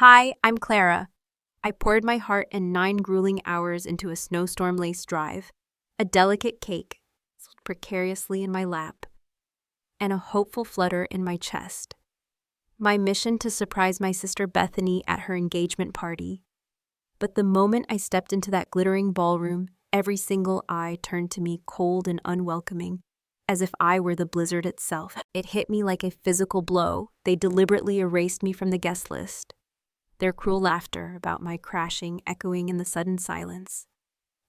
Hi, I'm Clara. I poured my heart and 9 grueling hours into a snowstorm-laced drive, a delicate cake nestled precariously in my lap, and a hopeful flutter in my chest. My mission to surprise my sister Bethany at her engagement party. But the moment I stepped into that glittering ballroom, every single eye turned to me cold and unwelcoming, as if I were the blizzard itself. It hit me like a physical blow. They deliberately erased me from the guest list, their cruel laughter about my crashing echoing in the sudden silence.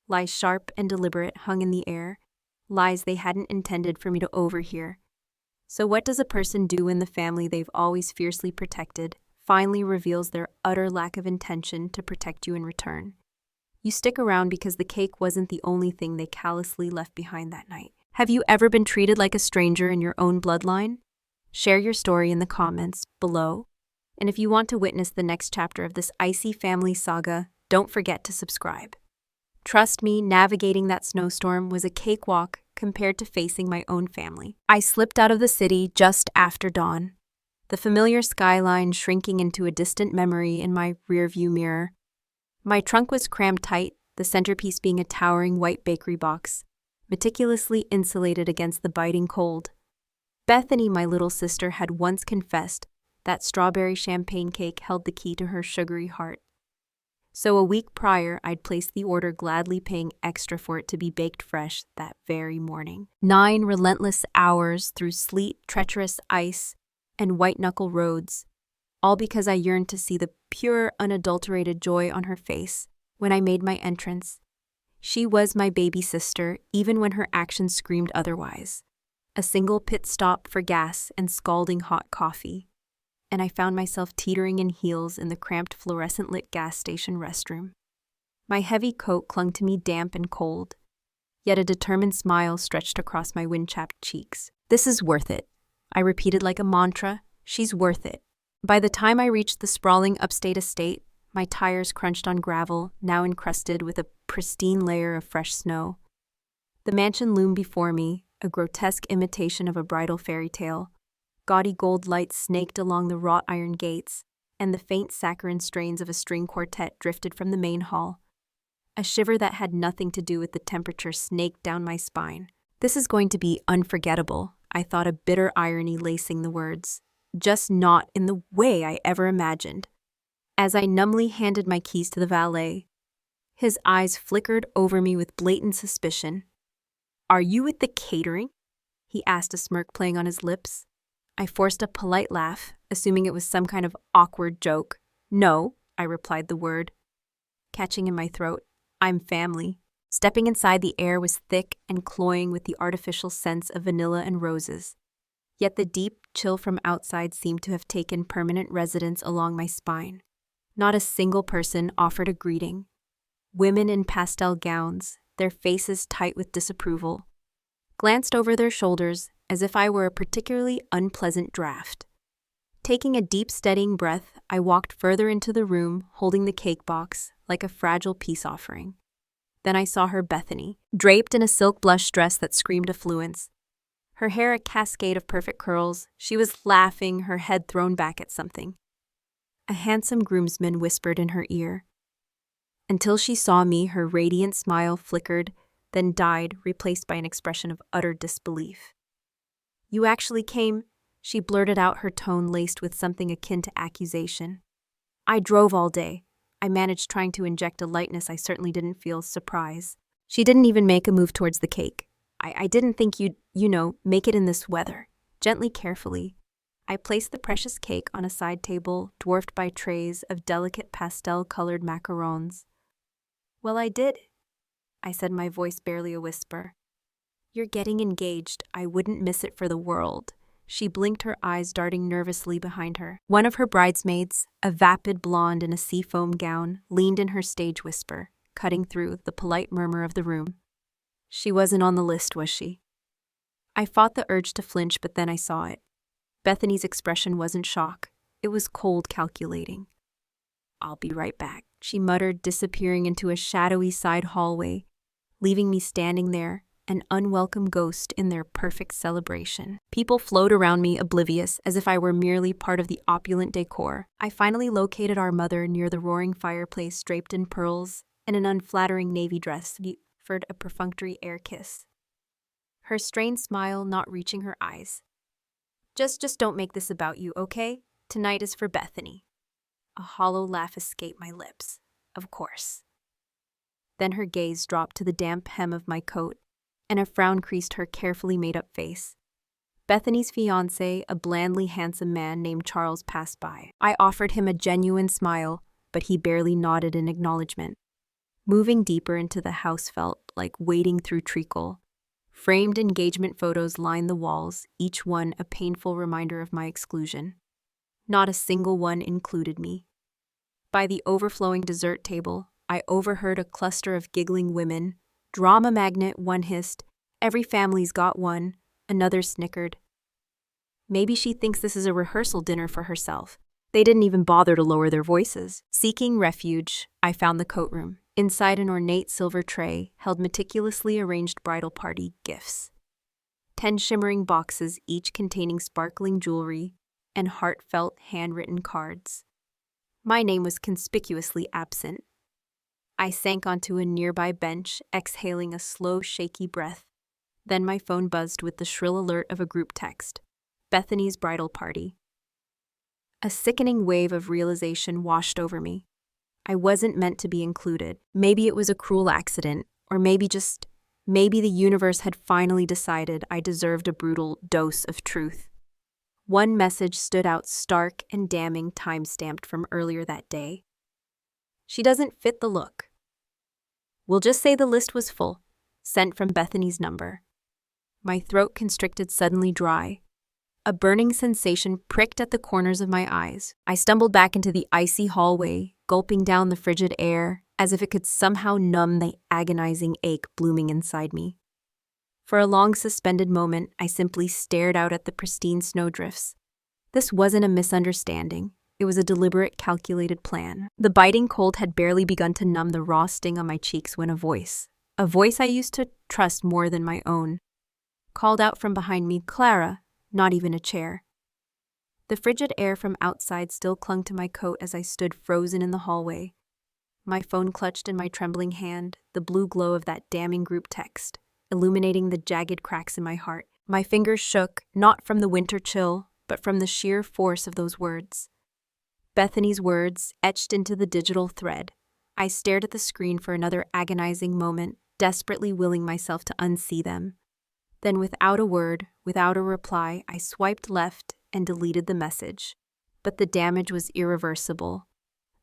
Lies sharp and deliberate hung in the air, lies they hadn't intended for me to overhear. So what does a person do when the family they've always fiercely protected finally reveals their utter lack of intention to protect you in return? You stick around because the cake wasn't the only thing they callously left behind that night. Have you ever been treated like a stranger in your own bloodline? Share your story in the comments below. And if you want to witness the next chapter of this icy family saga, don't forget to subscribe. Trust me, navigating that snowstorm was a cakewalk compared to facing my own family. I slipped out of the city just after dawn, the familiar skyline shrinking into a distant memory in my rearview mirror. My trunk was crammed tight, the centerpiece being a towering white bakery box, meticulously insulated against the biting cold. Bethany, my little sister, had once confessed that strawberry champagne cake held the key to her sugary heart. So a week prior, I'd placed the order, gladly paying extra for it to be baked fresh that very morning. 9 relentless hours through sleet, treacherous ice, and white-knuckle roads, all because I yearned to see the pure, unadulterated joy on her face when I made my entrance. She was my baby sister, even when her actions screamed otherwise. A single pit stop for gas and scalding hot coffee, and I found myself teetering in heels in the cramped fluorescent-lit gas station restroom. My heavy coat clung to me damp and cold, yet a determined smile stretched across my wind-chapped cheeks. "This is worth it," I repeated like a mantra. "She's worth it." By the time I reached the sprawling upstate estate, my tires crunched on gravel, now encrusted with a pristine layer of fresh snow. The mansion loomed before me, a grotesque imitation of a bridal fairy tale. Gaudy gold lights snaked along the wrought iron gates, and the faint saccharine strains of a string quartet drifted from the main hall. A shiver that had nothing to do with the temperature snaked down my spine. "This is going to be unforgettable," I thought, a bitter irony lacing the words. "Just not in the way I ever imagined." As I numbly handed my keys to the valet, his eyes flickered over me with blatant suspicion. "Are you with the catering?" he asked, a smirk playing on his lips. I forced a polite laugh, assuming it was some kind of awkward joke. "No," I replied, the word catching in my throat. "I'm family." Stepping inside, the air was thick and cloying with the artificial scents of vanilla and roses. Yet the deep chill from outside seemed to have taken permanent residence along my spine. Not a single person offered a greeting. Women in pastel gowns, their faces tight with disapproval, glanced over their shoulders as if I were a particularly unpleasant draft. Taking a deep, steadying breath, I walked further into the room, holding the cake box like a fragile peace offering. Then I saw her, Bethany, draped in a silk blush dress that screamed affluence. Her hair a cascade of perfect curls, she was laughing, her head thrown back at something. A handsome groomsman whispered in her ear. Until she saw me, her radiant smile flickered, then died, replaced by an expression of utter disbelief. "You actually came," she blurted out, her tone laced with something akin to accusation. "I drove all day," I managed, trying to inject a lightness I certainly didn't feel. Surprise. She didn't even make a move towards the cake. I didn't think you'd, make it in this weather." Gently, carefully, I placed the precious cake on a side table, dwarfed by trays of delicate pastel-colored macarons. "Well, I did," I said, my voice barely a whisper. "You're getting engaged. I wouldn't miss it for the world." She blinked, her eyes darting nervously behind her. One of her bridesmaids, a vapid blonde in a seafoam gown, leaned in her stage whisper, cutting through the polite murmur of the room. "She wasn't on the list, was she?" I fought the urge to flinch, but then I saw it. Bethany's expression wasn't shock. It was cold, calculating. "I'll be right back," she muttered, disappearing into a shadowy side hallway, leaving me standing there, an unwelcome ghost in their perfect celebration. People flowed around me, oblivious, as if I were merely part of the opulent decor. I finally located our mother near the roaring fireplace, draped in pearls and an unflattering navy dress that offered a perfunctory air kiss. Her strained smile not reaching her eyes. Just don't make this about you, okay? Tonight is for Bethany. A hollow laugh escaped my lips. Of course. Then her gaze dropped to the damp hem of my coat, and a frown creased her carefully made-up face. Bethany's fiancé, a blandly handsome man named Charles, passed by. I offered him a genuine smile, but he barely nodded in acknowledgement. Moving deeper into the house felt like wading through treacle. Framed engagement photos lined the walls, each one a painful reminder of my exclusion. Not a single one included me. By the overflowing dessert table, I overheard a cluster of giggling women. Drama magnet, one hissed. Every family's got one. Another snickered. Maybe she thinks this is a rehearsal dinner for herself. They didn't even bother to lower their voices. Seeking refuge, I found the coat room. Inside an ornate silver tray held meticulously arranged bridal party gifts. 10 shimmering boxes, each containing sparkling jewelry and heartfelt handwritten cards. My name was conspicuously absent. I sank onto a nearby bench, exhaling a slow, shaky breath. Then my phone buzzed with the shrill alert of a group text. Bethany's bridal party. A sickening wave of realization washed over me. I wasn't meant to be included. Maybe it was a cruel accident, or maybe the universe had finally decided I deserved a brutal dose of truth. One message stood out, stark and damning, time-stamped from earlier that day. She doesn't fit the look. We'll just say the list was full, sent from Bethany's number. My throat constricted, suddenly dry. A burning sensation pricked at the corners of my eyes. I stumbled back into the icy hallway, gulping down the frigid air, as if it could somehow numb the agonizing ache blooming inside me. For a long suspended moment, I simply stared out at the pristine snowdrifts. This wasn't a misunderstanding. It was a deliberate, calculated plan. The biting cold had barely begun to numb the raw sting on my cheeks when a voice I used to trust more than my own, called out from behind me, "Clara," not even a chair. The frigid air from outside still clung to my coat as I stood frozen in the hallway. My phone clutched in my trembling hand, the blue glow of that damning group text, illuminating the jagged cracks in my heart. My fingers shook, not from the winter chill, but from the sheer force of those words. Bethany's words, etched into the digital thread. I stared at the screen for another agonizing moment, desperately willing myself to unsee them. Then without a word, without a reply, I swiped left and deleted the message. But the damage was irreversible.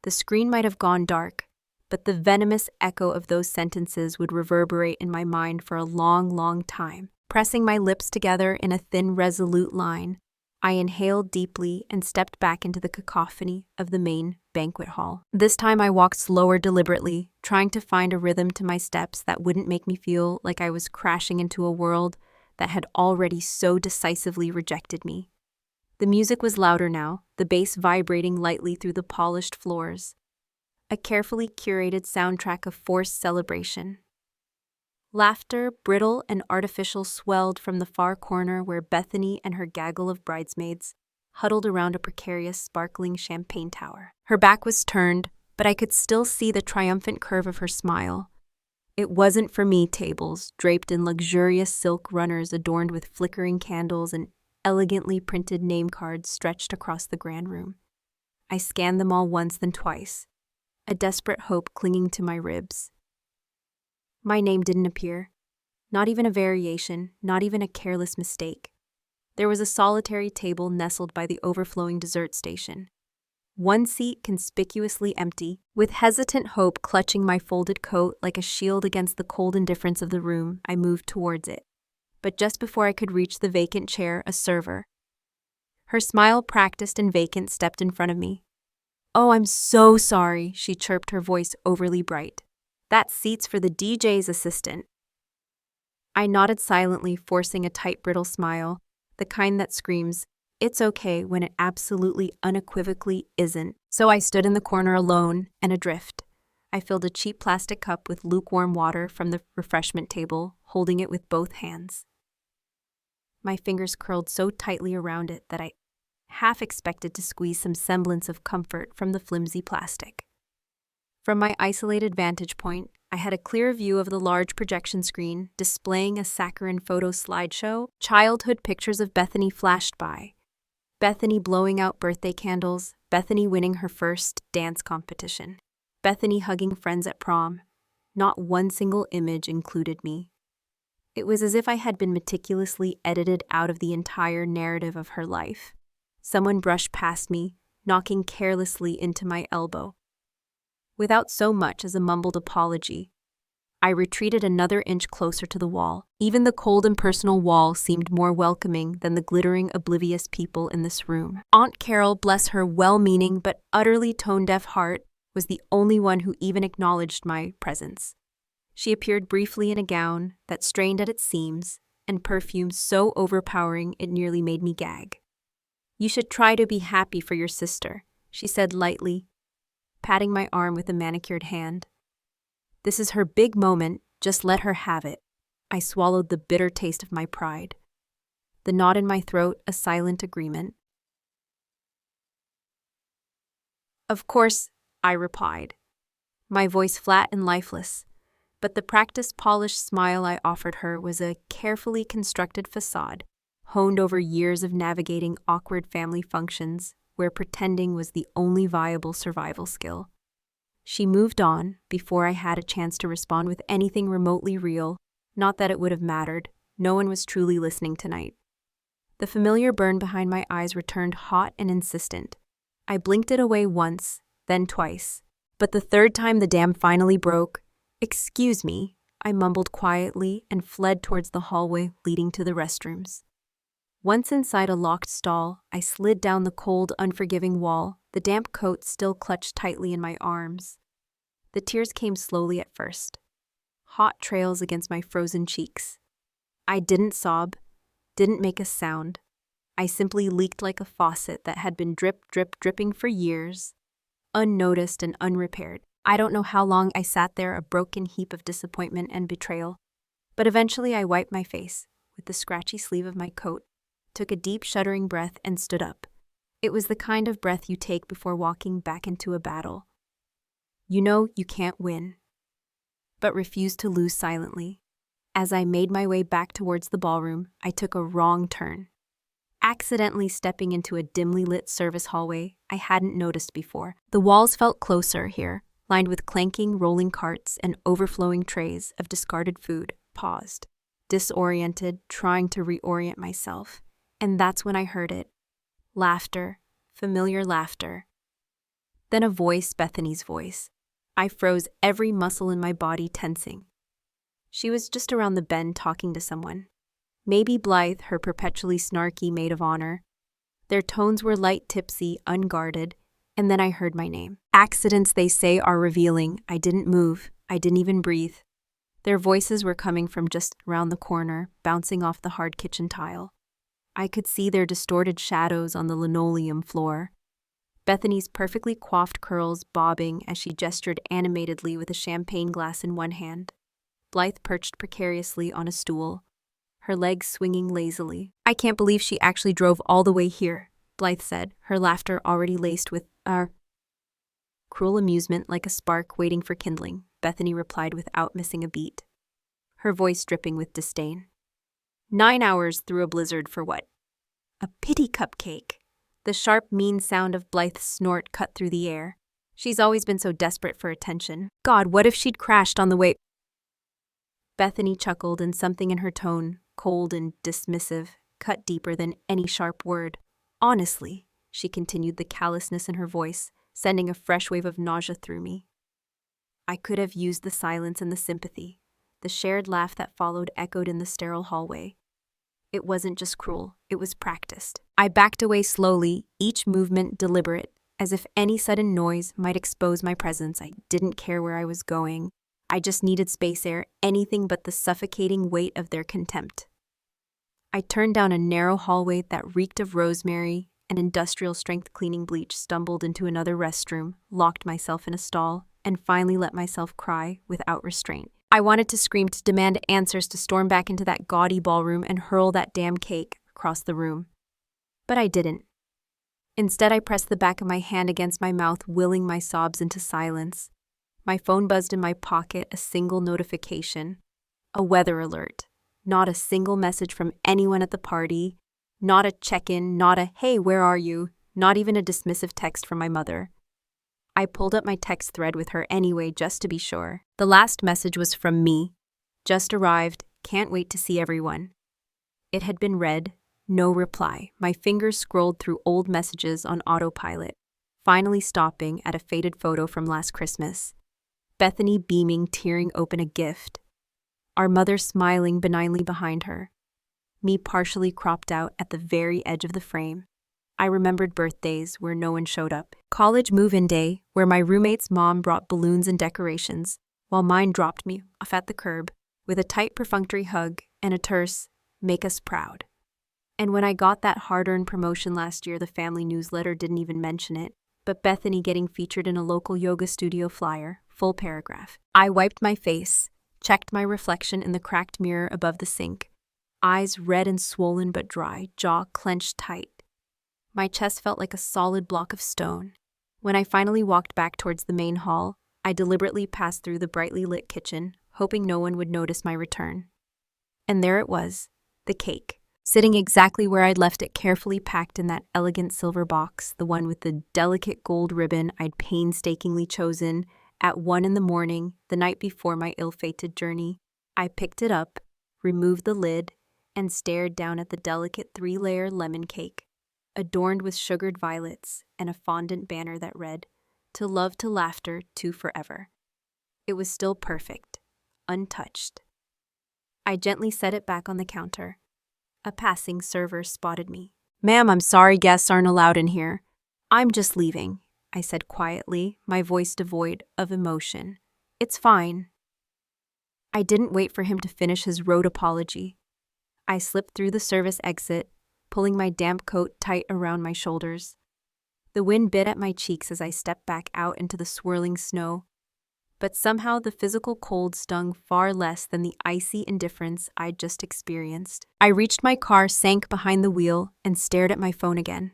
The screen might have gone dark, but the venomous echo of those sentences would reverberate in my mind for a long, long time. Pressing my lips together in a thin, resolute line, I inhaled deeply and stepped back into the cacophony of the main banquet hall. This time I walked slower, deliberately, trying to find a rhythm to my steps that wouldn't make me feel like I was crashing into a world that had already so decisively rejected me. The music was louder now, the bass vibrating lightly through the polished floors. A carefully curated soundtrack of forced celebration. Laughter, brittle and artificial, swelled from the far corner where Bethany and her gaggle of bridesmaids huddled around a precarious, sparkling champagne tower. Her back was turned, but I could still see the triumphant curve of her smile. It wasn't for me tables, draped in luxurious silk runners adorned with flickering candles and elegantly printed name cards stretched across the grand room. I scanned them all once, then twice, a desperate hope clinging to my ribs. My name didn't appear. Not even a variation, not even a careless mistake. There was a solitary table nestled by the overflowing dessert station. One seat conspicuously empty, with hesitant hope clutching my folded coat like a shield against the cold indifference of the room. I moved towards it. But just before I could reach the vacant chair, a server, her smile practiced and vacant, stepped in front of me. "Oh, I'm so sorry," she chirped, her voice overly bright. "That seat's for the DJ's assistant." I nodded silently, forcing a tight, brittle smile, the kind that screams, "It's okay," when it absolutely, unequivocally isn't. So I stood in the corner alone and adrift, I filled a cheap plastic cup with lukewarm water from the refreshment table, holding it with both hands. My fingers curled so tightly around it that I half expected to squeeze some semblance of comfort from the flimsy plastic. From my isolated vantage point, I had a clear view of the large projection screen displaying a saccharine photo slideshow. Childhood pictures of Bethany flashed by. Bethany blowing out birthday candles, Bethany winning her first dance competition, Bethany hugging friends at prom. Not one single image included me. It was as if I had been meticulously edited out of the entire narrative of her life. Someone brushed past me, knocking carelessly into my elbow. Without so much as a mumbled apology, I retreated another inch closer to the wall. Even the cold, impersonal wall seemed more welcoming than the glittering, oblivious people in this room. Aunt Carol, bless her well-meaning but utterly tone-deaf heart, was the only one who even acknowledged my presence. She appeared briefly in a gown that strained at its seams and perfume so overpowering it nearly made me gag. "You should try to be happy for your sister," she said lightly, patting my arm with a manicured hand. "This is her big moment, just let her have it." I swallowed the bitter taste of my pride. The knot in my throat a silent agreement. "Of course," I replied, my voice flat and lifeless, but the practiced, polished smile I offered her was a carefully constructed facade, honed over years of navigating awkward family functions where pretending was the only viable survival skill. She moved on before I had a chance to respond with anything remotely real. Not that it would have mattered. No one was truly listening tonight. The familiar burn behind my eyes returned hot and insistent. I blinked it away once, then twice. But the third time the dam finally broke, "Excuse me," I mumbled quietly and fled towards the hallway leading to the restrooms. Once inside a locked stall, I slid down the cold, unforgiving wall, the damp coat still clutched tightly in my arms. The tears came slowly at first, hot trails against my frozen cheeks. I didn't sob, didn't make a sound. I simply leaked like a faucet that had been dripping for years, unnoticed and unrepaired. I don't know how long I sat there, a broken heap of disappointment and betrayal, but eventually I wiped my face with the scratchy sleeve of my coat, took a deep, shuddering breath, and stood up. It was the kind of breath you take before walking back into a battle. You know you can't win, but refuse to lose silently. As I made my way back towards the ballroom, I took a wrong turn, accidentally stepping into a dimly lit service hallway I hadn't noticed before. The walls felt closer here, lined with clanking, rolling carts and overflowing trays of discarded food. Paused, disoriented, trying to reorient myself. And that's when I heard it. Laughter, familiar laughter. Then a voice, Bethany's voice. I froze, every muscle in my body tensing. She was just around the bend talking to someone. Maybe Blythe, her perpetually snarky maid of honor. Their tones were light, tipsy, unguarded, and then I heard my name. Accidents, they say, are revealing. I didn't move. I didn't even breathe. Their voices were coming from just around the corner, bouncing off the hard kitchen tile. I could see their distorted shadows on the linoleum floor. Bethany's perfectly coiffed curls bobbing as she gestured animatedly with a champagne glass in one hand. Blythe perched precariously on a stool, her legs swinging lazily. "I can't believe she actually drove all the way here," Blythe said, her laughter already laced with cruel amusement like a spark waiting for kindling. Bethany replied without missing a beat, her voice dripping with disdain. 9 hours through a blizzard for what? A pity cupcake. The sharp, mean sound of Blythe's snort cut through the air. She's always been so desperate for attention. God, what if she'd crashed on the way? Bethany chuckled, and something in her tone, cold and dismissive, cut deeper than any sharp word. Honestly, she continued, the callousness in her voice sending a fresh wave of nausea through me. I could have used the silence and the sympathy. The shared laugh that followed echoed in the sterile hallway. It wasn't just cruel, it was practiced. I backed away slowly, each movement deliberate, as if any sudden noise might expose my presence. I didn't care where I was going. I just needed space air, anything but the suffocating weight of their contempt. I turned down a narrow hallway that reeked of rosemary, and industrial-strength cleaning bleach, stumbled into another restroom, locked myself in a stall, and finally let myself cry without restraint. I wanted to scream, to demand answers, to storm back into that gaudy ballroom and hurl that damn cake across the room. But I didn't. Instead, I pressed the back of my hand against my mouth, willing my sobs into silence. My phone buzzed in my pocket, a single notification. A weather alert. Not a single message from anyone at the party. Not a check-in, not a, "Hey, where are you?" Not even a dismissive text from my mother. I pulled up my text thread with her anyway, just to be sure. The last message was from me. "Just arrived, can't wait to see everyone." It had been read, no reply. My fingers scrolled through old messages on autopilot, finally stopping at a faded photo from last Christmas. Bethany beaming, tearing open a gift. Our mother smiling benignly behind her. Me partially cropped out at the very edge of the frame. I remembered birthdays where no one showed up. College move-in day, where my roommate's mom brought balloons and decorations, while mine dropped me off at the curb with a tight perfunctory hug and a terse, "Make us proud." And when I got that hard-earned promotion last year, the family newsletter didn't even mention it, but Bethany getting featured in a local yoga studio flyer, full paragraph. I wiped my face, checked my reflection in the cracked mirror above the sink, eyes red and swollen but dry, jaw clenched tight. My chest felt like a solid block of stone. When I finally walked back towards the main hall, I deliberately passed through the brightly lit kitchen, hoping no one would notice my return. And there it was, the cake, sitting exactly where I'd left it, carefully packed in that elegant silver box, the one with the delicate gold ribbon I'd painstakingly chosen at 1 a.m, the night before my ill-fated journey. I picked it up, removed the lid, and stared down at the delicate 3-layer lemon cake, adorned with sugared violets and a fondant banner that read, "To love, to laughter, to forever." It was still perfect, untouched. I gently set it back on the counter. A passing server spotted me. "Ma'am, I'm sorry, guests aren't allowed in here." "I'm just leaving," I said quietly, my voice devoid of emotion. "It's fine." I didn't wait for him to finish his rote apology. I slipped through the service exit, pulling my damp coat tight around my shoulders. The wind bit at my cheeks as I stepped back out into the swirling snow, but somehow the physical cold stung far less than the icy indifference I'd just experienced. I reached my car, sank behind the wheel, and stared at my phone again.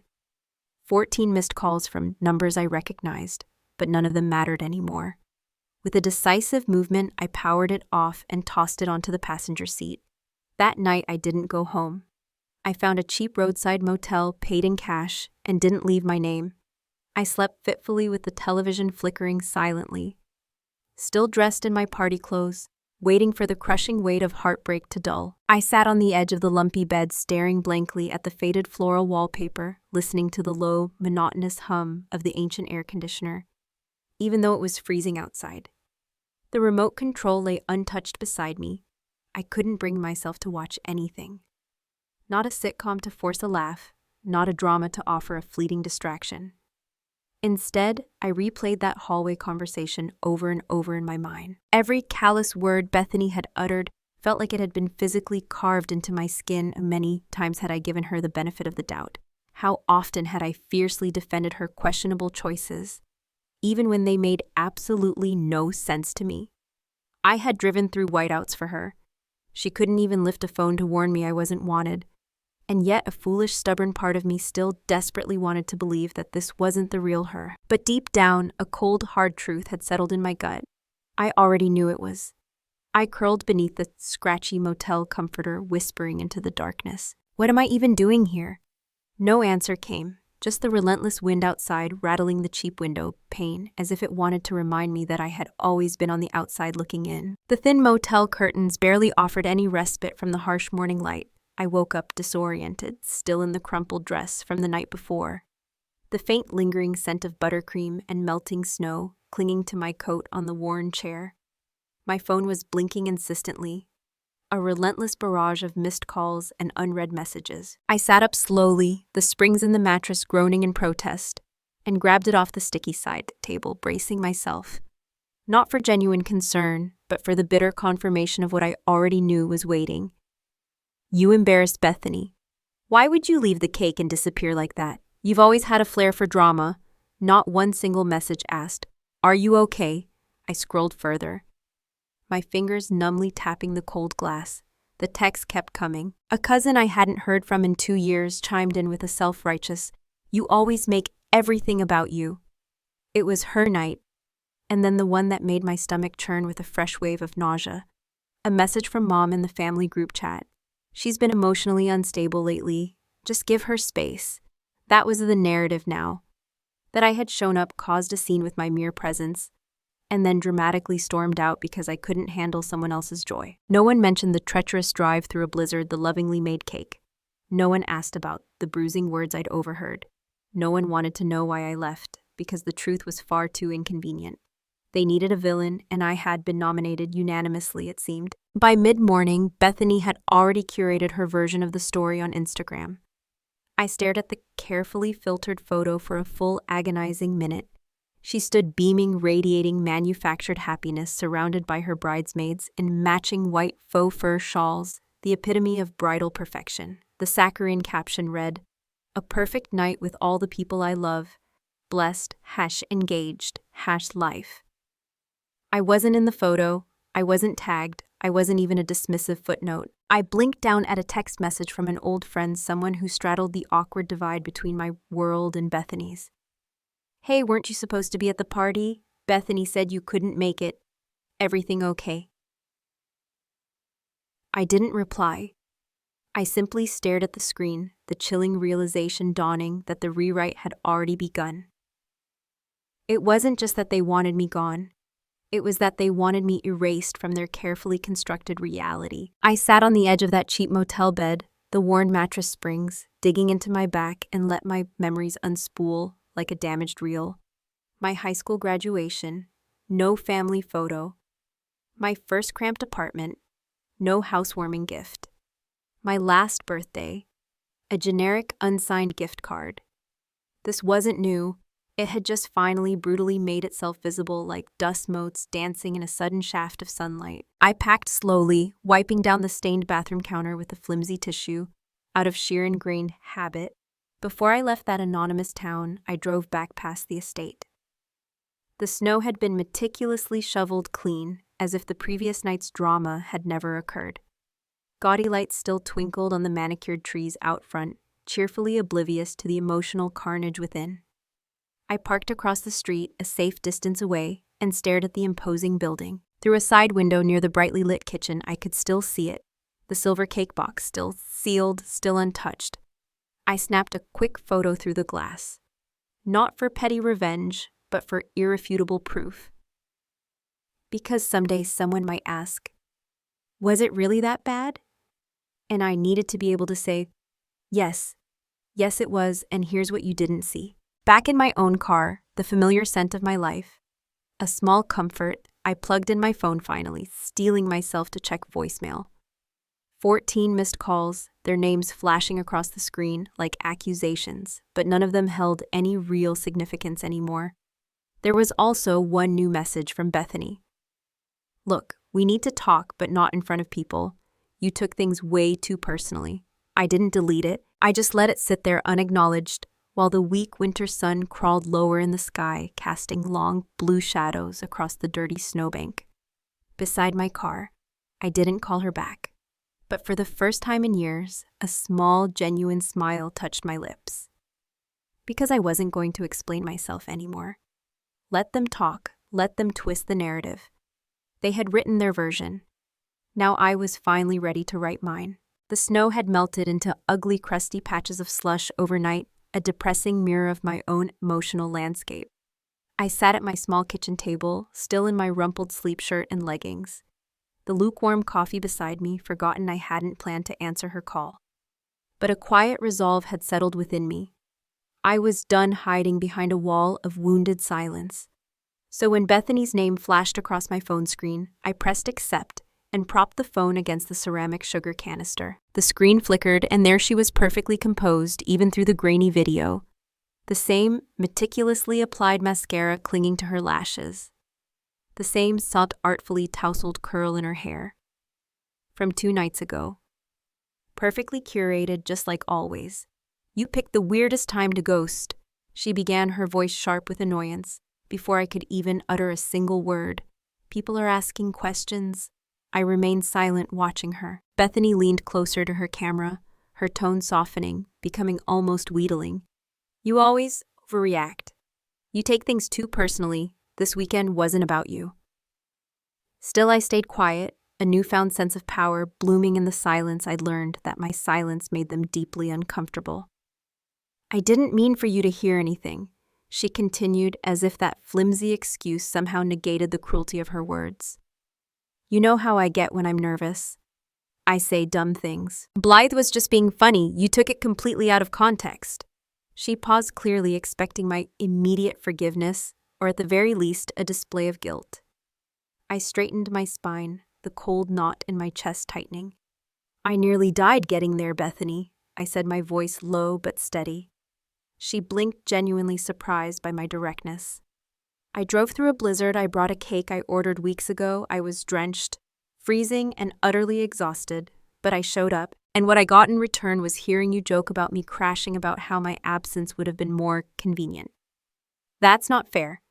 14 missed calls from numbers I recognized, but none of them mattered anymore. With a decisive movement, I powered it off and tossed it onto the passenger seat. That night, I didn't go home. I found a cheap roadside motel, paid in cash, and didn't leave my name. I slept fitfully with the television flickering silently. Still dressed in my party clothes, waiting for the crushing weight of heartbreak to dull. I sat on the edge of the lumpy bed, staring blankly at the faded floral wallpaper, listening to the low, monotonous hum of the ancient air conditioner, even though it was freezing outside. The remote control lay untouched beside me. I couldn't bring myself to watch anything. Not a sitcom to force a laugh, not a drama to offer a fleeting distraction. Instead, I replayed that hallway conversation over and over in my mind. Every callous word Bethany had uttered felt like it had been physically carved into my skin. Many times had I given her the benefit of the doubt. How often had I fiercely defended her questionable choices, even when they made absolutely no sense to me. I had driven through whiteouts for her. She couldn't even lift a phone to warn me I wasn't wanted. And yet a foolish, stubborn part of me still desperately wanted to believe that this wasn't the real her. But deep down, a cold, hard truth had settled in my gut. I already knew it was. I curled beneath the scratchy motel comforter, whispering into the darkness. What am I even doing here? No answer came, just the relentless wind outside rattling the cheap window pane, as if it wanted to remind me that I had always been on the outside looking in. The thin motel curtains barely offered any respite from the harsh morning light. I woke up disoriented, still in the crumpled dress from the night before. The faint lingering scent of buttercream and melting snow clinging to my coat on the worn chair. My phone was blinking insistently, a relentless barrage of missed calls and unread messages. I sat up slowly, the springs in the mattress groaning in protest, and grabbed it off the sticky side table, bracing myself. Not for genuine concern, but for the bitter confirmation of what I already knew was waiting. "You embarrassed Bethany. Why would you leave the cake and disappear like that? You've always had a flair for drama. Not one single message asked, "Are you okay?" I scrolled further, my fingers numbly tapping the cold glass. The text kept coming. A cousin I hadn't heard from in 2 years chimed in with a self-righteous, "You always make everything about you." It was her night, and then the one that made my stomach churn with a fresh wave of nausea. A message from Mom in the family group chat. "She's been emotionally unstable lately. Just give her space." That was the narrative now. That I had shown up caused a scene with my mere presence, and then dramatically stormed out because I couldn't handle someone else's joy. No one mentioned the treacherous drive through a blizzard, the lovingly made cake. No one asked about the bruising words I'd overheard. No one wanted to know why I left, because the truth was far too inconvenient. They needed a villain, and I had been nominated unanimously, it seemed. By mid-morning, Bethany had already curated her version of the story on Instagram. I stared at the carefully filtered photo for a full agonizing minute. She stood beaming, radiating manufactured happiness, surrounded by her bridesmaids in matching white faux fur shawls, the epitome of bridal perfection. The saccharine caption read, "A perfect night with all the people I love. Blessed, #engaged, #life." I wasn't in the photo, I wasn't tagged, I wasn't even a dismissive footnote. I blinked down at a text message from an old friend, someone who straddled the awkward divide between my world and Bethany's. "Hey, weren't you supposed to be at the party? Bethany said you couldn't make it. Everything okay?" I didn't reply. I simply stared at the screen, the chilling realization dawning that the rewrite had already begun. It wasn't just that they wanted me gone. It was that they wanted me erased from their carefully constructed reality. I sat on the edge of that cheap motel bed, the worn mattress springs, digging into my back, and let my memories unspool like a damaged reel. My high school graduation, no family photo. My first cramped apartment, no housewarming gift. My last birthday, a generic unsigned gift card. This wasn't new. It had just finally brutally made itself visible like dust motes dancing in a sudden shaft of sunlight. I packed slowly, wiping down the stained bathroom counter with a flimsy tissue, out of sheer ingrained habit. Before I left that anonymous town, I drove back past the estate. The snow had been meticulously shoveled clean, as if the previous night's drama had never occurred. Gaudy lights still twinkled on the manicured trees out front, cheerfully oblivious to the emotional carnage within. I parked across the street, a safe distance away, and stared at the imposing building. Through a side window near the brightly lit kitchen, I could still see it. The silver cake box, still sealed, still untouched. I snapped a quick photo through the glass. Not for petty revenge, but for irrefutable proof. Because someday someone might ask, "Was it really that bad?" And I needed to be able to say, "Yes, yes it was, and here's what you didn't see." Back in my own car, the familiar scent of my life, a small comfort, I plugged in my phone finally, steeling myself to check voicemail. 14 missed calls, their names flashing across the screen like accusations, but none of them held any real significance anymore. There was also one new message from Bethany. "Look, we need to talk, but not in front of people. You took things way too personally." I didn't delete it, I just let it sit there unacknowledged, while the weak winter sun crawled lower in the sky, casting long blue shadows across the dirty snowbank. Beside my car, I didn't call her back. But for the first time in years, a small, genuine smile touched my lips. Because I wasn't going to explain myself anymore. Let them talk, let them twist the narrative. They had written their version. Now I was finally ready to write mine. The snow had melted into ugly, crusty patches of slush overnight, a depressing mirror of my own emotional landscape. I sat at my small kitchen table, still in my rumpled sleep shirt and leggings. The lukewarm coffee beside me, forgotten I hadn't planned to answer her call. But a quiet resolve had settled within me. I was done hiding behind a wall of wounded silence. So when Bethany's name flashed across my phone screen, I pressed accept and propped the phone against the ceramic sugar canister. The screen flickered, and there she was, perfectly composed, even through the grainy video. The same meticulously applied mascara clinging to her lashes. The same soft, artfully tousled curl in her hair. From 2 nights ago. Perfectly curated, just like always. You picked the weirdest time to ghost. She began, her voice sharp with annoyance, before I could even utter a single word. People are asking questions. I remained silent, watching her. Bethany leaned closer to her camera, her tone softening, becoming almost wheedling. You always overreact. You take things too personally. This weekend wasn't about you. Still, I stayed quiet, a newfound sense of power blooming in the silence. I'd learned that my silence made them deeply uncomfortable. I didn't mean for you to hear anything, she continued, as if that flimsy excuse somehow negated the cruelty of her words. You know how I get when I'm nervous. I say dumb things. Blythe was just being funny. You took it completely out of context. She paused, clearly expecting my immediate forgiveness, or at the very least, a display of guilt. I straightened my spine, the cold knot in my chest tightening. I nearly died getting there, Bethany, I said, my voice low but steady. She blinked, genuinely surprised by my directness. I drove through a blizzard. I brought a cake I ordered weeks ago. I was drenched, freezing, and utterly exhausted, but I showed up, and what I got in return was hearing you joke about me crashing about how my absence would have been more convenient. That's not fair.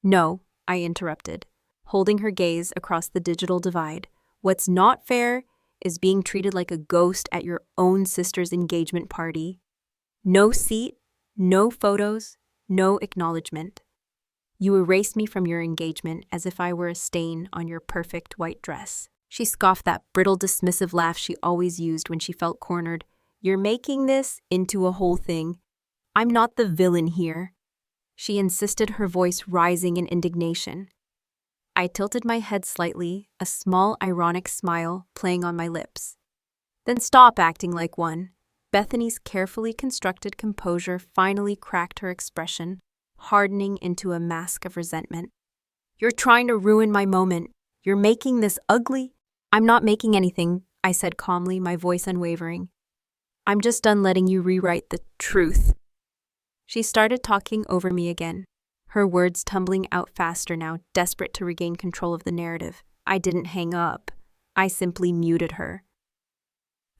No, I interrupted, holding her gaze across the digital divide. What's not fair is being treated like a ghost at your own sister's engagement party. No seat, no photos, no acknowledgement. You erased me from your engagement as if I were a stain on your perfect white dress. She scoffed, that brittle, dismissive laugh she always used when she felt cornered. You're making this into a whole thing. I'm not the villain here. She insisted, her voice rising in indignation. I tilted my head slightly, a small, ironic smile playing on my lips. Then stop acting like one. Bethany's carefully constructed composure finally cracked her expression, hardening into a mask of resentment. You're trying to ruin my moment. You're making this ugly. I'm not making anything, I said calmly, my voice unwavering. I'm just done letting you rewrite the truth. She started talking over me again, her words tumbling out faster now, desperate to regain control of the narrative. I didn't hang up. I simply muted her.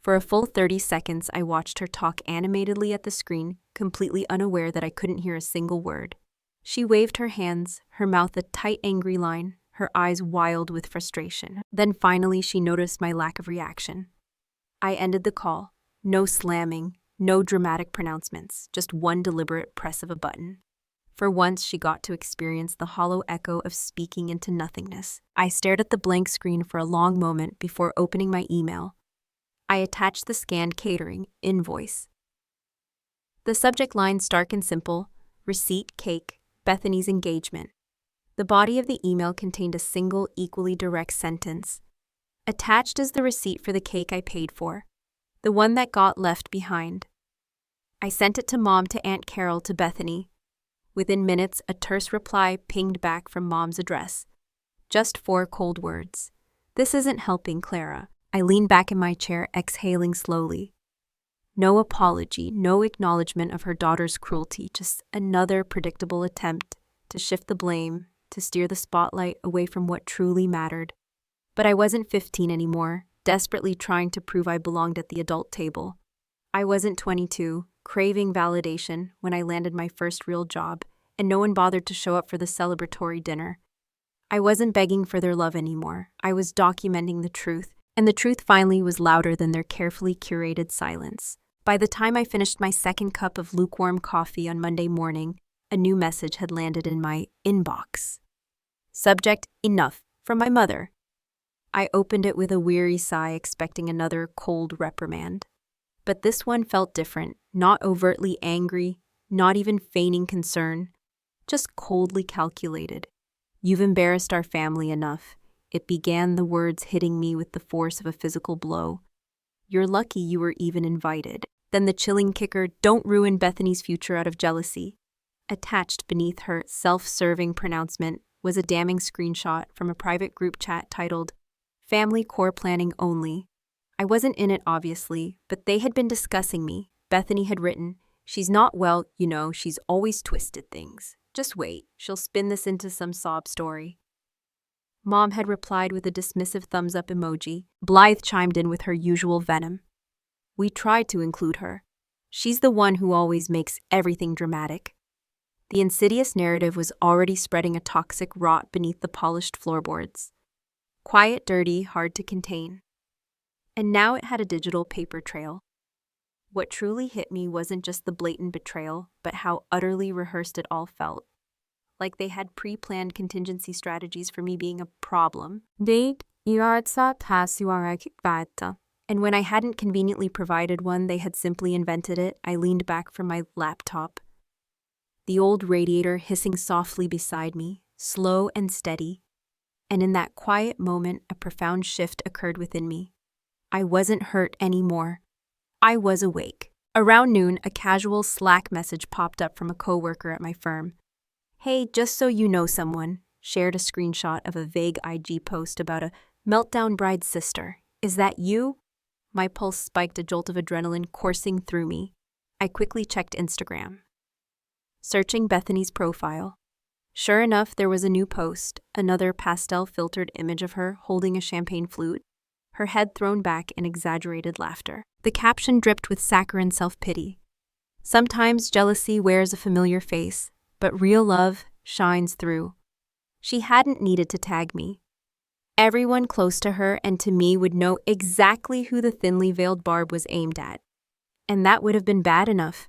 For a full 30 seconds, I watched her talk animatedly at the screen, completely unaware that I couldn't hear a single word. She waved her hands, her mouth a tight, angry line, her eyes wild with frustration. Then finally, she noticed my lack of reaction. I ended the call. No slamming, no dramatic pronouncements, just one deliberate press of a button. For once, she got to experience the hollow echo of speaking into nothingness. I stared at the blank screen for a long moment before opening my email. I attached the scanned catering invoice. The subject line, stark and simple: receipt, cake, Bethany's engagement. The body of the email contained a single, equally direct sentence. Attached is the receipt for the cake I paid for, the one that got left behind. I sent it to Mom, to Aunt Carol, to Bethany. Within minutes, a terse reply pinged back from Mom's address. Just 4 cold words. This isn't helping, Clara. I leaned back in my chair, exhaling slowly. No apology, no acknowledgement of her daughter's cruelty, just another predictable attempt to shift the blame, to steer the spotlight away from what truly mattered. But I wasn't 15 anymore, desperately trying to prove I belonged at the adult table. I wasn't 22, craving validation when I landed my first real job, and no one bothered to show up for the celebratory dinner. I wasn't begging for their love anymore. I was documenting the truth, and the truth finally was louder than their carefully curated silence. By the time I finished my second cup of lukewarm coffee on Monday morning, a new message had landed in my inbox. Subject: enough, from my mother. I opened it with a weary sigh, expecting another cold reprimand. But this one felt different, not overtly angry, not even feigning concern, just coldly calculated. You've embarrassed our family enough. It began, the words hitting me with the force of a physical blow. You're lucky you were even invited. Then the chilling kicker: don't ruin Bethany's future out of jealousy. Attached beneath her self-serving pronouncement was a damning screenshot from a private group chat titled, Family Core Planning Only. I wasn't in it, obviously, but they had been discussing me. Bethany had written, she's not well, you know, she's always twisted things. Just wait, she'll spin this into some sob story. Mom had replied with a dismissive thumbs-up emoji. Blythe chimed in with her usual venom. We tried to include her. She's the one who always makes everything dramatic. The insidious narrative was already spreading a toxic rot beneath the polished floorboards. Quiet, dirty, hard to contain. And now it had a digital paper trail. What truly hit me wasn't just the blatant betrayal, but how utterly rehearsed it all felt. Like they had pre-planned contingency strategies for me being a problem. And when I hadn't conveniently provided one, they had simply invented it. I leaned back from my laptop. The old radiator hissing softly beside me, slow and steady. And in that quiet moment, a profound shift occurred within me. I wasn't hurt anymore. I was awake. Around noon, a casual Slack message popped up from a coworker at my firm. "Hey, just so you know someone," shared a screenshot of a vague IG post about a meltdown bride's sister. "Is that you?" My pulse spiked, a jolt of adrenaline coursing through me. I quickly checked Instagram. Searching Bethany's profile. Sure enough, there was a new post, another pastel-filtered image of her holding a champagne flute, her head thrown back in exaggerated laughter. The caption dripped with saccharine self-pity. Sometimes jealousy wears a familiar face, but real love shines through. She hadn't needed to tag me. Everyone close to her and to me would know exactly who the thinly veiled barb was aimed at. And that would have been bad enough.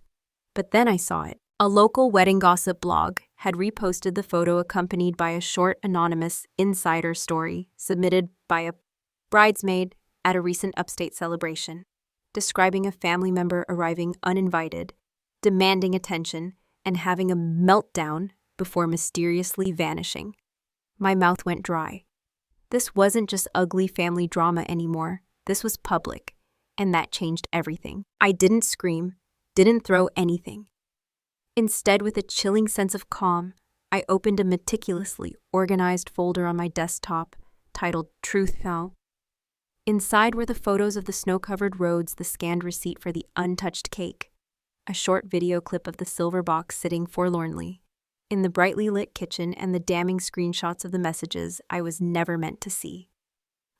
But then I saw it. A local wedding gossip blog had reposted the photo accompanied by a short anonymous insider story submitted by a bridesmaid at a recent upstate celebration, describing a family member arriving uninvited, demanding attention, and having a meltdown before mysteriously vanishing. My mouth went dry. This wasn't just ugly family drama anymore. This was public, and that changed everything. I didn't scream, didn't throw anything. Instead, with a chilling sense of calm, I opened a meticulously organized folder on my desktop titled Truth Now. Inside were the photos of the snow-covered roads, the scanned receipt for the untouched cake, a short video clip of the silver box sitting forlornly in the brightly lit kitchen, and the damning screenshots of the messages I was never meant to see.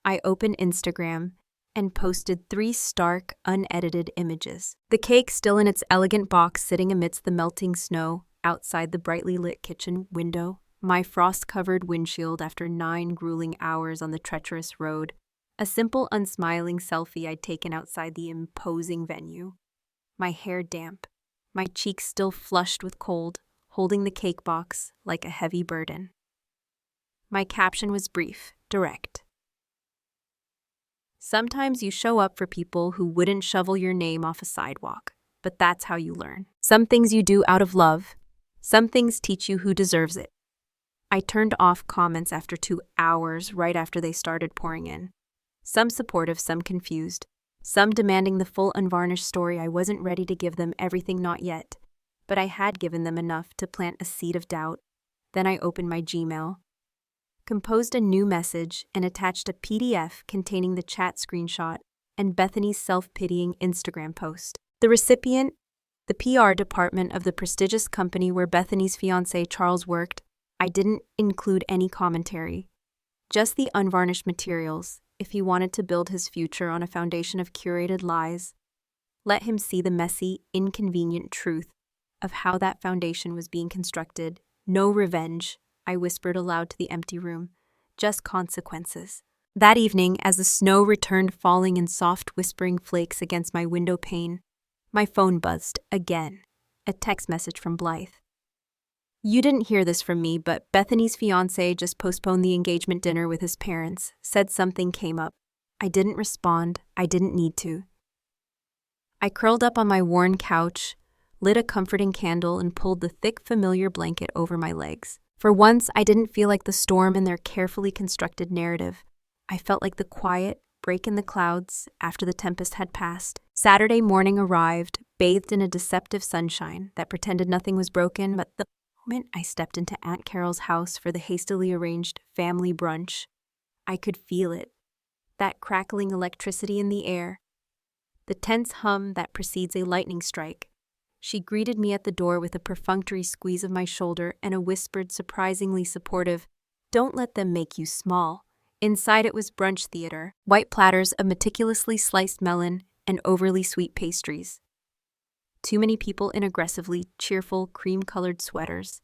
I opened Instagram and posted 3 stark, unedited images. The cake still in its elegant box sitting amidst the melting snow outside the brightly lit kitchen window, my frost-covered windshield after 9 grueling hours on the treacherous road, a simple, unsmiling selfie I'd taken outside the imposing venue. My hair damp, my cheeks still flushed with cold, holding the cake box like a heavy burden. My caption was brief, direct. Sometimes you show up for people who wouldn't shovel your name off a sidewalk, but that's how you learn. Some things you do out of love. Some things teach you who deserves it. I turned off comments after 2 hours, right after they started pouring in. Some supportive, some confused. Some demanding the full unvarnished story. I wasn't ready to give them everything, not yet. But I had given them enough to plant a seed of doubt. Then I opened my Gmail, composed a new message, and attached a PDF containing the chat screenshot and Bethany's self-pitying Instagram post. The recipient, the PR department of the prestigious company where Bethany's fiancé Charles worked. I didn't include any commentary, just the unvarnished materials. If he wanted to build his future on a foundation of curated lies, let him see the messy, inconvenient truth of how that foundation was being constructed. No revenge, I whispered aloud to the empty room, just consequences. That evening, as the snow returned falling in soft whispering flakes against my window pane, my phone buzzed again, a text message from Blythe. "You didn't hear this from me, but Bethany's fiancé just postponed the engagement dinner with his parents, said something came up. I didn't respond. I didn't need to." I curled up on my worn couch, lit a comforting candle, and pulled the thick, familiar blanket over my legs. For once, I didn't feel like the storm in their carefully constructed narrative. I felt like the quiet break in the clouds after the tempest had passed. Saturday morning arrived, bathed in a deceptive sunshine that pretended nothing was broken, but the moment I stepped into Aunt Carol's house for the hastily arranged family brunch, I could feel it. That crackling electricity in the air, the tense hum that precedes a lightning strike. She greeted me at the door with a perfunctory squeeze of my shoulder and a whispered, surprisingly supportive, "Don't let them make you small." Inside it was brunch theater, white platters of meticulously sliced melon and overly sweet pastries. Too many people in aggressively cheerful, cream-colored sweaters.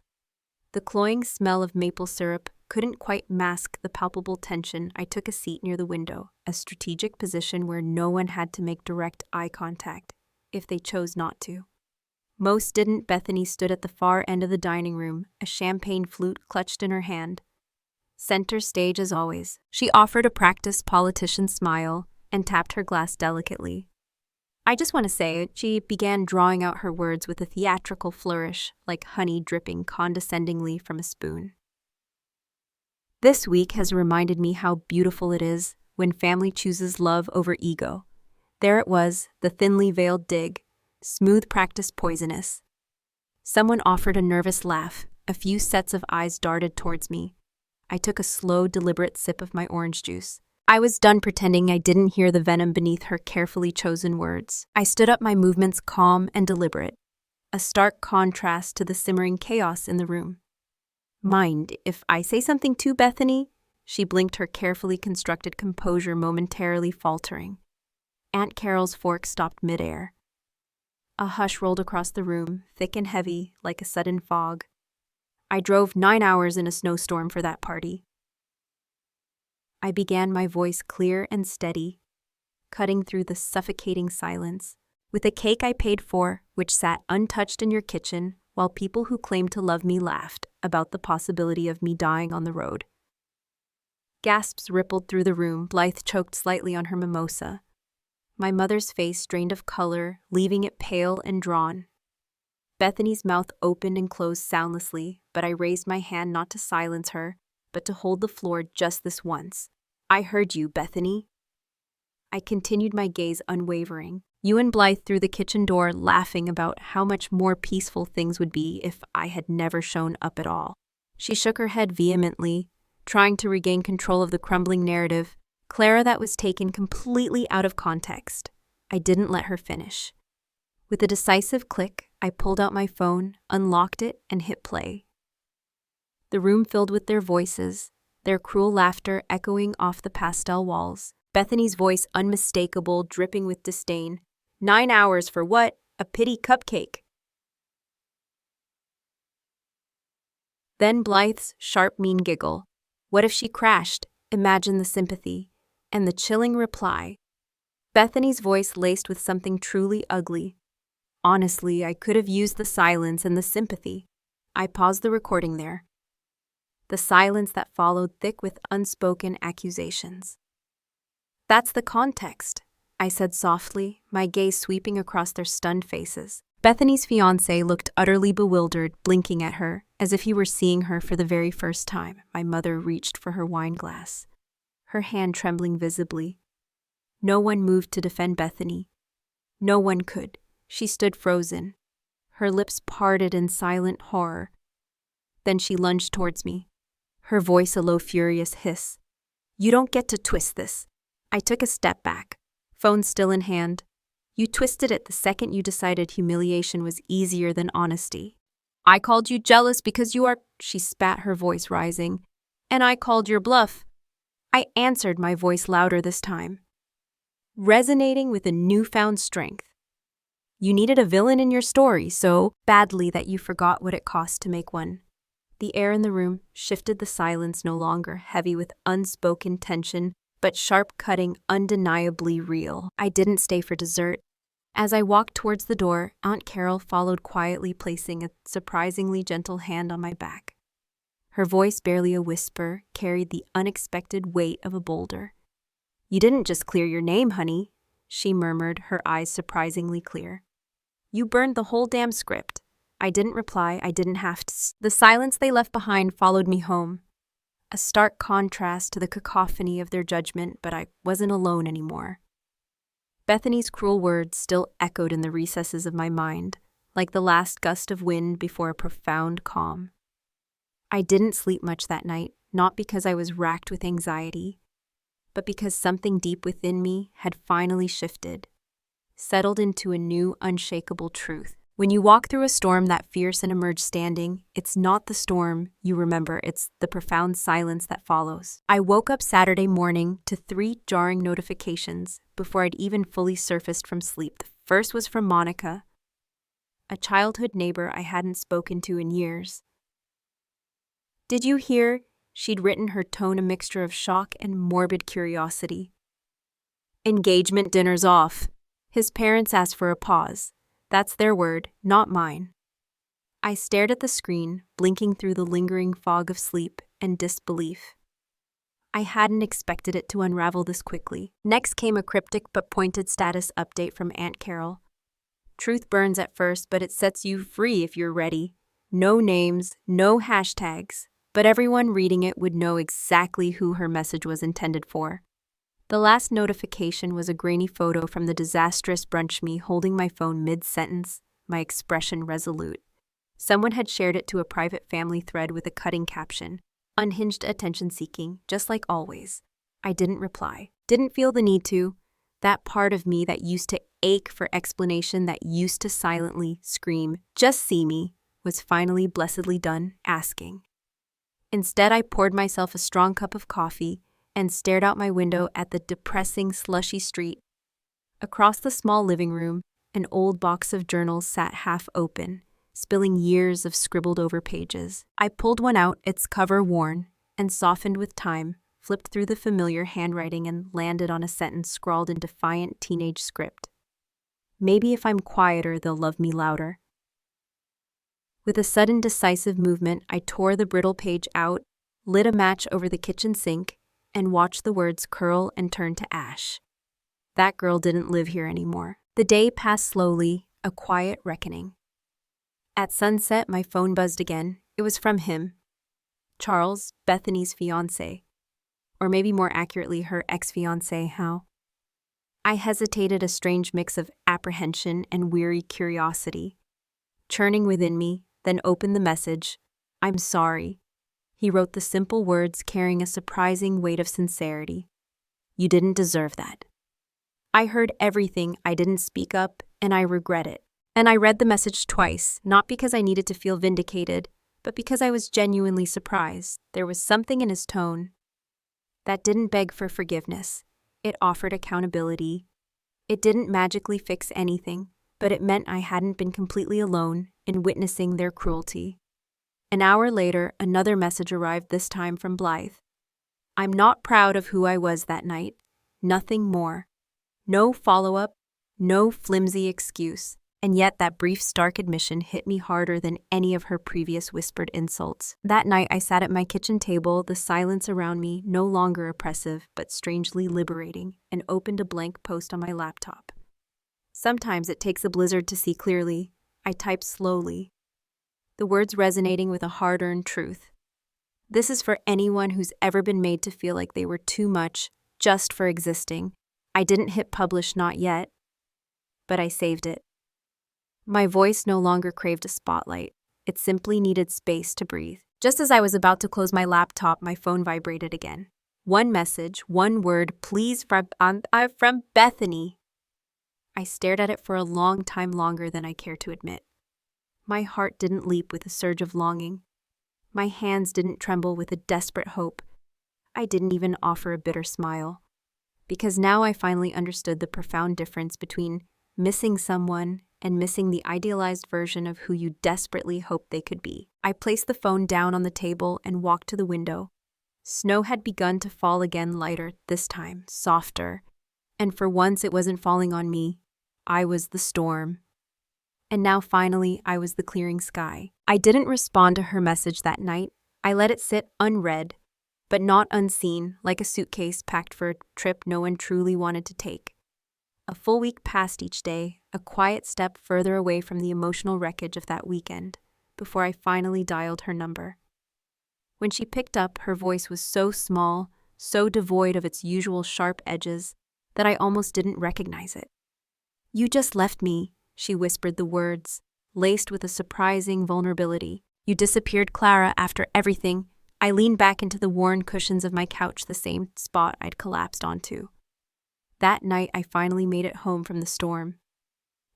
The cloying smell of maple syrup couldn't quite mask the palpable tension. I took a seat near the window, a strategic position where no one had to make direct eye contact, if they chose not to. Most didn't. Bethany stood at the far end of the dining room, a champagne flute clutched in her hand. Center stage as always. She offered a practiced politician smile and tapped her glass delicately. I just want to say, she began drawing out her words with a theatrical flourish, like honey dripping condescendingly from a spoon. This week has reminded me how beautiful it is when family chooses love over ego. There it was, the thinly veiled dig, smooth practice poisonous. Someone offered a nervous laugh, a few sets of eyes darted towards me. I took a slow, deliberate sip of my orange juice. I was done pretending I didn't hear the venom beneath her carefully chosen words. I stood up, my movements calm and deliberate, a stark contrast to the simmering chaos in the room. Mind if I say something too, Bethany? She blinked, her carefully constructed composure momentarily faltering. Aunt Carol's fork stopped midair. A hush rolled across the room, thick and heavy, like a sudden fog. I drove 9 hours in a snowstorm for that party. I began, my voice clear and steady, cutting through the suffocating silence, with a cake I paid for, which sat untouched in your kitchen, while people who claimed to love me laughed about the possibility of me dying on the road. Gasps rippled through the room. Blythe choked slightly on her mimosa. My mother's face drained of color, leaving it pale and drawn. Bethany's mouth opened and closed soundlessly, but I raised my hand not to silence her, but to hold the floor just this once. I heard you, Bethany. I continued, my gaze unwavering. You and Blythe through the kitchen door, laughing about how much more peaceful things would be if I had never shown up at all. She shook her head vehemently, trying to regain control of the crumbling narrative. Clara, that was taken completely out of context. I didn't let her finish. With a decisive click, I pulled out my phone, unlocked it, and hit play. The room filled with their voices, their cruel laughter echoing off the pastel walls. Bethany's voice unmistakable, dripping with disdain. 9 hours for what? A pity cupcake. Then Blythe's sharp, mean giggle. What if she crashed? Imagine the sympathy. And the chilling reply. Bethany's voice laced with something truly ugly. Honestly, I could have used the silence and the sympathy. I paused the recording there. The silence that followed, thick with unspoken accusations. That's the context, I said softly, my gaze sweeping across their stunned faces. Bethany's fiancé looked utterly bewildered, blinking at her, as if he were seeing her for the very first time. My mother reached for her wine glass, her hand trembling visibly. No one moved to defend Bethany. No one could. She stood frozen, her lips parted in silent horror. Then she lunged towards me, her voice a low, furious hiss. You don't get to twist this. I took a step back, phone still in hand. You twisted it the second you decided humiliation was easier than honesty. I called you jealous because you are, she spat, her voice rising, and I called your bluff. I answered, my voice louder this time, resonating with a newfound strength. You needed a villain in your story so badly that you forgot what it cost to make one. The air in the room shifted, the silence no longer heavy with unspoken tension, but sharp-cutting, undeniably real. I didn't stay for dessert. As I walked towards the door, Aunt Carol followed quietly, placing a surprisingly gentle hand on my back. Her voice, barely a whisper, carried the unexpected weight of a boulder. You didn't just clear your name, honey, she murmured, her eyes surprisingly clear. You burned the whole damn script. I didn't reply, I didn't have to. The silence they left behind followed me home. A stark contrast to the cacophony of their judgment, but I wasn't alone anymore. Bethany's cruel words still echoed in the recesses of my mind, like the last gust of wind before a profound calm. I didn't sleep much that night, not because I was racked with anxiety, but because something deep within me had finally shifted, settled into a new, unshakable truth. When you walk through a storm that fierce and emerge standing, it's not the storm you remember, it's the profound silence that follows. I woke up Saturday morning to 3 jarring notifications before I'd even fully surfaced from sleep. The first was from Monica. a childhood neighbor I hadn't spoken to in years. "Did you hear?" She'd written, her tone a mixture of shock and morbid curiosity. "Engagement dinner's off." His parents asked for a pause. That's their word, not mine. I stared at the screen, blinking through the lingering fog of sleep and disbelief. I hadn't expected it to unravel this quickly. Next came a cryptic but pointed status update from Aunt Carol. "Truth burns at first, but it sets you free if you're ready. No names, no hashtags, but everyone reading it would know exactly who her message was intended for." The last notification was a grainy photo from the disastrous brunch me holding my phone mid-sentence, my expression resolute. Someone had shared it to a private family thread with a cutting caption, "Unhinged attention-seeking, just like always." I didn't reply. Didn't feel the need to. That part of me that used to ache for explanation, that used to silently scream, "Just see me," was finally blessedly done asking. Instead, I poured myself a strong cup of coffee and stared out my window at the depressing, slushy street. Across the small living room, an old box of journals sat half open, spilling years of scribbled-over pages. I pulled one out, its cover worn, and softened with time, flipped through the familiar handwriting and landed on a sentence scrawled in defiant teenage script. "Maybe if I'm quieter, they'll love me louder." With a sudden decisive movement, I tore the brittle page out, lit a match over the kitchen sink, and watched the words curl and turn to ash. That girl didn't live here anymore. The day passed slowly, a quiet reckoning. At sunset, my phone buzzed again. It was from him. Charles, Bethany's fiancé. Or maybe more accurately, her ex-fiancé, how? I hesitated, a strange mix of apprehension and weary curiosity churning within me, then opened the message. "I'm sorry." He wrote the simple words carrying a surprising weight of sincerity. "You didn't deserve that. I heard everything, I didn't speak up, and I regret it." And I read the message twice, not because I needed to feel vindicated, but because I was genuinely surprised. There was something in his tone that didn't beg for forgiveness. It offered accountability. It didn't magically fix anything, but it meant I hadn't been completely alone in witnessing their cruelty. An hour later, another message arrived, this time from Blythe. "I'm not proud of who I was that night. Nothing more. No follow-up, no flimsy excuse." And yet that brief, stark admission hit me harder than any of her previous whispered insults. That night I sat at my kitchen table, the silence around me no longer oppressive but strangely liberating, and opened a blank post on my laptop. Sometimes it takes a blizzard to see clearly. I typed slowly, the words resonating with a hard-earned truth. "This is for anyone who's ever been made to feel like they were too much just for existing." I didn't hit publish, not yet, but I saved it. My voice no longer craved a spotlight. It simply needed space to breathe. Just as I was about to close my laptop, my phone vibrated again. One message, one word, "Please, from Bethany." I stared at it for a long time, longer than I care to admit. My heart didn't leap with a surge of longing. My hands didn't tremble with a desperate hope. I didn't even offer a bitter smile. Because now I finally understood the profound difference between missing someone and missing the idealized version of who you desperately hoped they could be. I placed the phone down on the table and walked to the window. Snow had begun to fall again, lighter, this time, softer. And for once it wasn't falling on me. I was the storm. And now finally, I was the clearing sky. I didn't respond to her message that night. I let it sit unread, but not unseen, like a suitcase packed for a trip no one truly wanted to take. A full week passed each day, a quiet step further away from the emotional wreckage of that weekend, before I finally dialed her number. When she picked up, her voice was so small, so devoid of its usual sharp edges, that I almost didn't recognize it. "You just left me," she whispered the words, laced with a surprising vulnerability. "You disappeared, Clara, after everything." I leaned back into the worn cushions of my couch, the same spot I'd collapsed onto. That night, I finally made it home from the storm.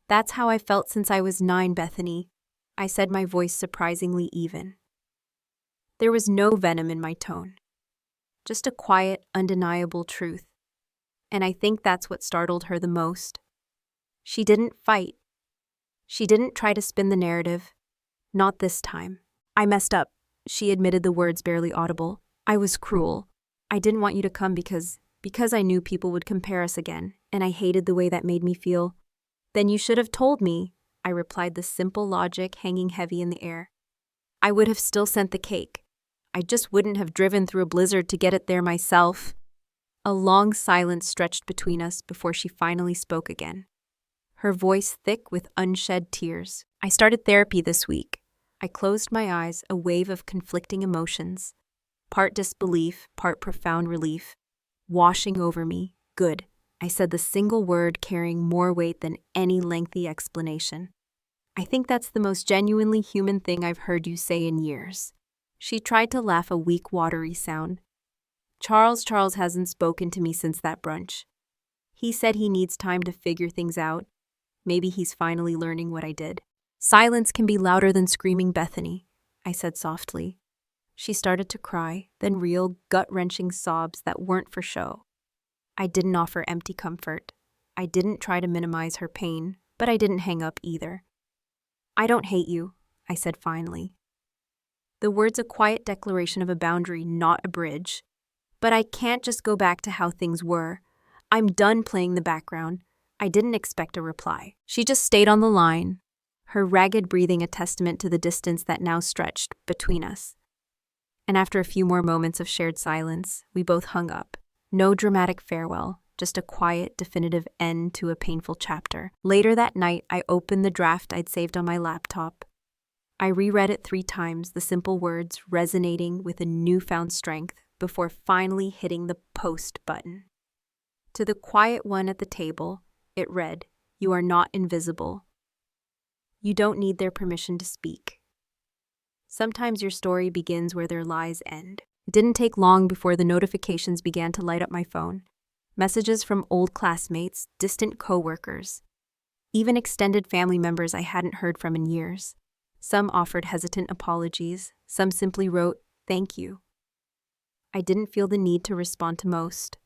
"That's how I felt since I was 9, Bethany," I said, my voice surprisingly even. There was no venom in my tone, just a quiet, undeniable truth. And I think that's what startled her the most. She didn't fight. She didn't try to spin the narrative. Not this time. I messed up. She admitted, the words barely audible. I was cruel. I didn't want you to come because I knew people would compare us again, and I hated the way that made me feel. Then you should have told me, I replied, the simple logic hanging heavy in the air. I would have still sent the cake. I just wouldn't have driven through a blizzard to get it there myself. A long silence stretched between us before she finally spoke again. Her voice thick with unshed tears. I started therapy this week. I closed my eyes, a wave of conflicting emotions. Part disbelief, part profound relief, washing over me. Good. I said, the single word carrying more weight than any lengthy explanation. I think that's the most genuinely human thing I've heard you say in years. She tried to laugh, a weak, watery sound. Charles hasn't spoken to me since that brunch. He said he needs time to figure things out. Maybe he's finally learning what I did. Silence can be louder than screaming, Bethany, I said softly. She started to cry, then real, gut-wrenching sobs that weren't for show. I didn't offer empty comfort. I didn't try to minimize her pain, but I didn't hang up either. I don't hate you, I said finally. The words a quiet declaration of a boundary, not a bridge. But I can't just go back to how things were. I'm done playing the background. I didn't expect a reply. She just stayed on the line, her ragged breathing a testament to the distance that now stretched between us. And after a few more moments of shared silence, we both hung up. No dramatic farewell, just a quiet, definitive end to a painful chapter. Later that night, I opened the draft I'd saved on my laptop. I reread it 3 times, the simple words resonating with a newfound strength before finally hitting the post button. To the quiet one at the table, it read, "You are not invisible. You don't need their permission to speak." Sometimes your story begins where their lies end. It didn't take long before the notifications began to light up my phone. Messages from old classmates, distant coworkers, even extended family members I hadn't heard from in years. Some offered hesitant apologies, some simply wrote, "Thank you." I didn't feel the need to respond to most.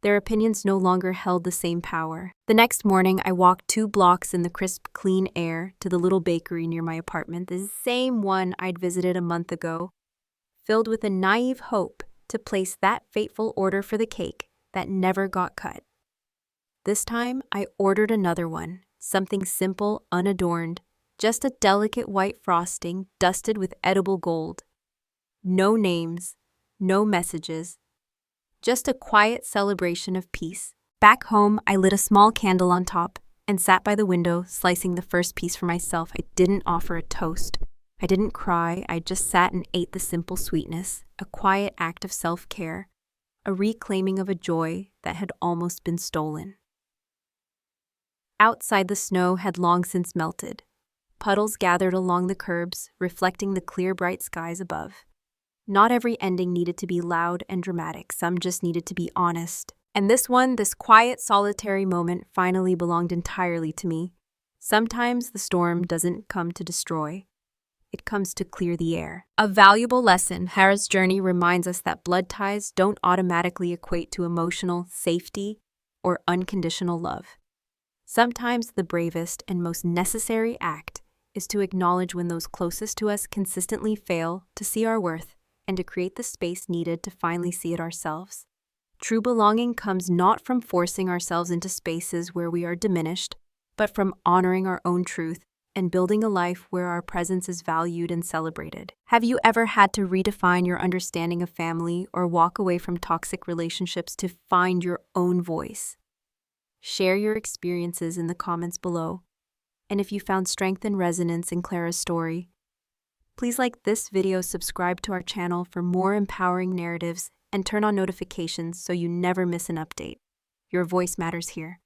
Their opinions no longer held the same power. The next morning, I walked 2 blocks in the crisp, clean air to the little bakery near my apartment, the same one I'd visited a month ago, filled with a naive hope to place that fateful order for the cake that never got cut. This time, I ordered another one, something simple, unadorned, just a delicate white frosting dusted with edible gold. No names, no messages, just a quiet celebration of peace. Back home, I lit a small candle on top and sat by the window, slicing the first piece for myself. I didn't offer a toast. I didn't cry. I just sat and ate the simple sweetness, a quiet act of self-care, a reclaiming of a joy that had almost been stolen. Outside, the snow had long since melted. Puddles gathered along the curbs, reflecting the clear, bright skies above. Not every ending needed to be loud and dramatic. Some just needed to be honest. And this one, this quiet, solitary moment, finally belonged entirely to me. Sometimes the storm doesn't come to destroy. It comes to clear the air. A valuable lesson, Hara's journey reminds us that blood ties don't automatically equate to emotional safety or unconditional love. Sometimes the bravest and most necessary act is to acknowledge when those closest to us consistently fail to see our worth and to create the space needed to finally see it ourselves. True belonging comes not from forcing ourselves into spaces where we are diminished, but from honoring our own truth and building a life where our presence is valued and celebrated. Have you ever had to redefine your understanding of family or walk away from toxic relationships to find your own voice? Share your experiences in the comments below. And if you found strength and resonance in Clara's story, please like this video, subscribe to our channel for more empowering narratives, and turn on notifications so you never miss an update. Your voice matters here.